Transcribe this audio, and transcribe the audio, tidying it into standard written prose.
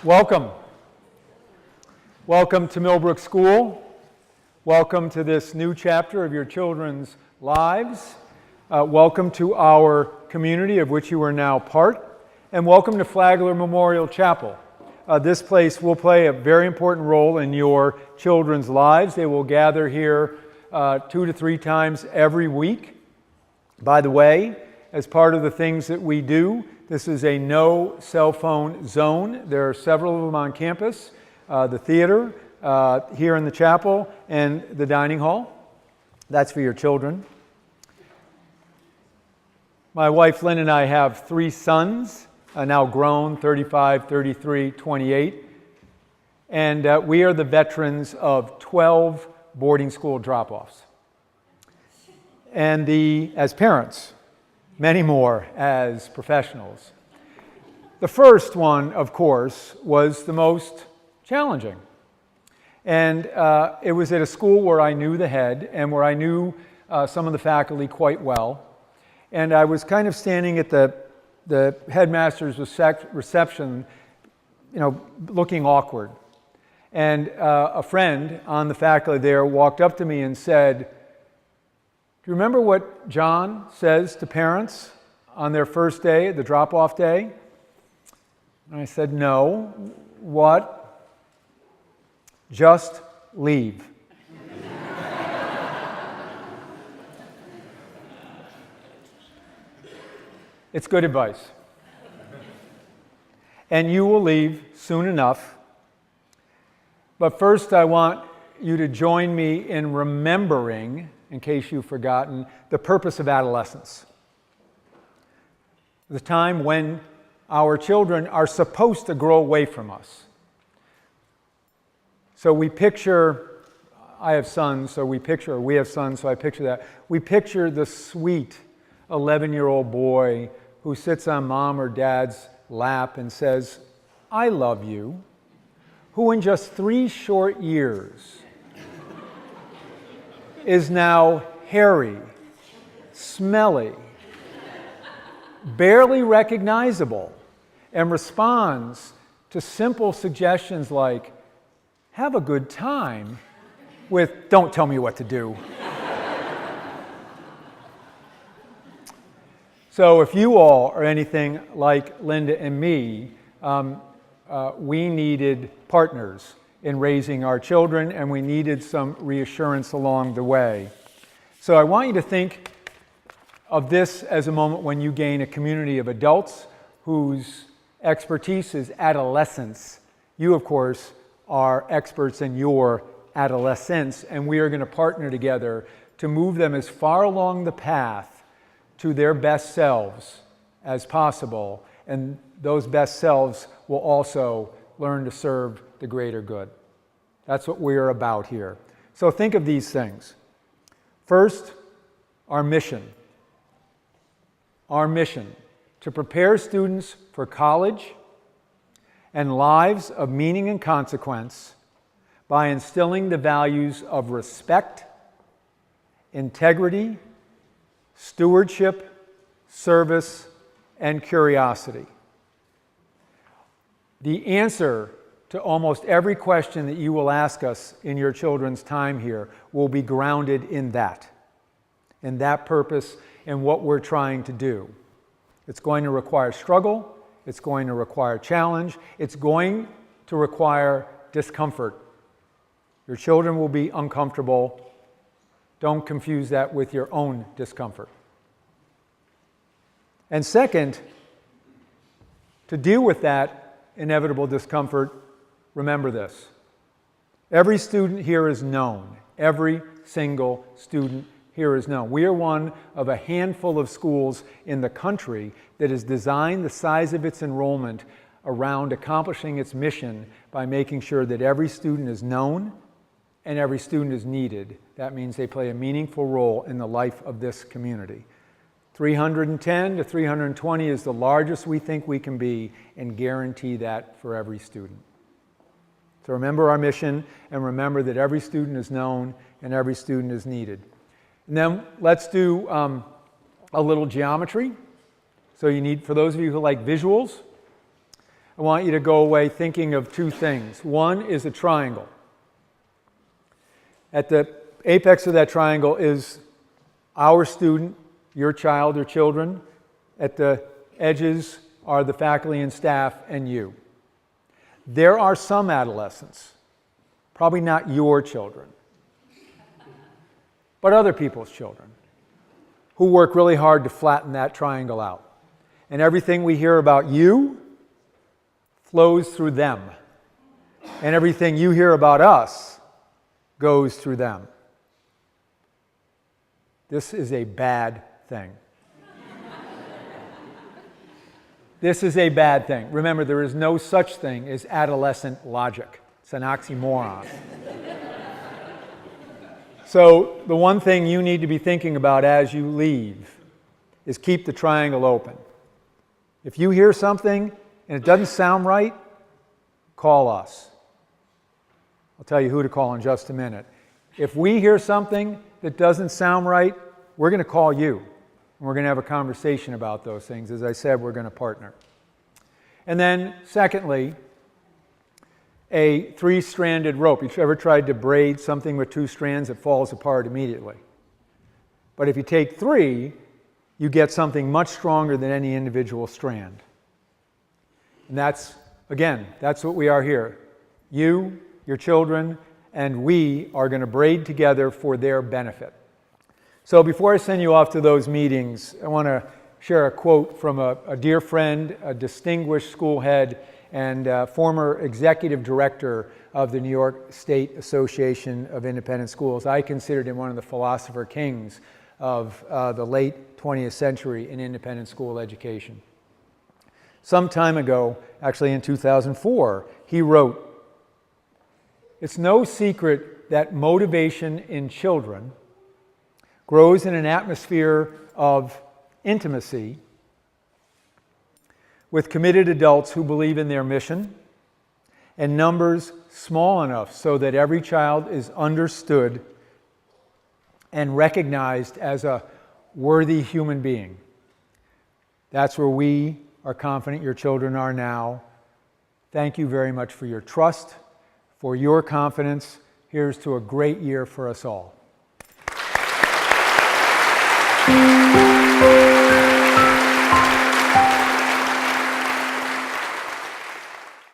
Welcome. Welcome to Millbrook School. Welcome to this new chapter of your children's lives. Welcome to our community of which you are now part. And welcome to Flagler Memorial Chapel. This place will play a very important role in your children's lives. They will gather here 2 to 3 times every week. By the way, as part of the things that we do, this is a no cell phone zone. There are several of them on campus, the theater, here in the chapel, and the dining hall. That's for your children. My wife Lynn and I have 3 sons, now grown, 35, 33, 28. And we are the veterans of 12 boarding school drop-offs. And as parents, many more as professionals. The first one, of course, was the most challenging. And it was at a school where I knew the head and where I knew some of the faculty quite well. And I was kind of standing at the headmaster's reception, looking awkward. And a friend on the faculty there walked up to me and said, "Do you remember what John says to parents on their first day, the drop-off day?" And I said, "No." "What?" "Just leave." It's good advice. And you will leave soon enough. But first I want you to join me in remembering, in case you've forgotten, the purpose of adolescence. The time when our children are supposed to grow away from us. So we picture, I have sons, so we have sons, so I picture that. We picture the sweet 11-year-old boy who sits on mom or dad's lap and says, "I love you," who in just 3 short years is now hairy, smelly, barely recognizable, and responds to simple suggestions like, "Have a good time," with, "Don't tell me what to do." So if you all are anything like Linda and me, we needed partners in raising our children, and we needed some reassurance along the way. So I want you to think of this as a moment when you gain a community of adults whose expertise is adolescence. You, of course, are experts in your adolescence, and we are going to partner together to move them as far along the path to their best selves as possible, and those best selves will also learn to serve the greater good. That's what we are about here. So think of these things. First, our mission. Our mission to prepare students for college and lives of meaning and consequence by instilling the values of respect, integrity, stewardship, service, and curiosity. The answer to almost every question that you will ask us in your children's time here will be grounded in that purpose and what we're trying to do. It's going to require struggle, it's going to require challenge, it's going to require discomfort. Your children will be uncomfortable. Don't confuse that with your own discomfort. And second, to deal with that inevitable discomfort, remember this. Every student here is known. Every single student here is known. We are one of a handful of schools in the country that has designed the size of its enrollment around accomplishing its mission by making sure that every student is known and every student is needed. That means they play a meaningful role in the life of this community. 310 to 320 is the largest we think we can be, and guarantee that for every student. So remember our mission, and remember that every student is known and every student is needed. And then let's do a little geometry. So you need, for those of you who like visuals, I want you to go away thinking of two things. One is a triangle. At the apex of that triangle is our student, your child or children. At the edges are the faculty and staff and you. There are some adolescents, probably not your children, but other people's children, who work really hard to flatten that triangle out. And everything we hear about you flows through them. And everything you hear about us goes through them. This is a bad thing. This is a bad thing. Remember, there is no such thing as adolescent logic. It's an oxymoron. So the one thing you need to be thinking about as you leave is keep the triangle open. If you hear something and it doesn't sound right, call us. I'll tell you who to call in just a minute. If we hear something that doesn't sound right, we're going to call you. And we're going to have a conversation about those things. As I said, we're going to partner. And then, secondly, a three-stranded rope. You've ever tried to braid something with two strands? It falls apart immediately. But if you take three, you get something much stronger than any individual strand. And that's, again, that's what we are here. You, your children, and we are going to braid together for their benefit. So before I send you off to those meetings, I want to share a quote from a dear friend, a distinguished school head, and former executive director of the New York State Association of Independent Schools. I considered him one of the philosopher kings of the late 20th century in independent school education. Some time ago, actually in 2004, he wrote, "It's no secret that motivation in children grows in an atmosphere of intimacy with committed adults who believe in their mission and numbers small enough so that every child is understood and recognized as a worthy human being. That's where we are confident your children are now. Thank you very much for your trust, for your confidence. Here's to a great year for us all."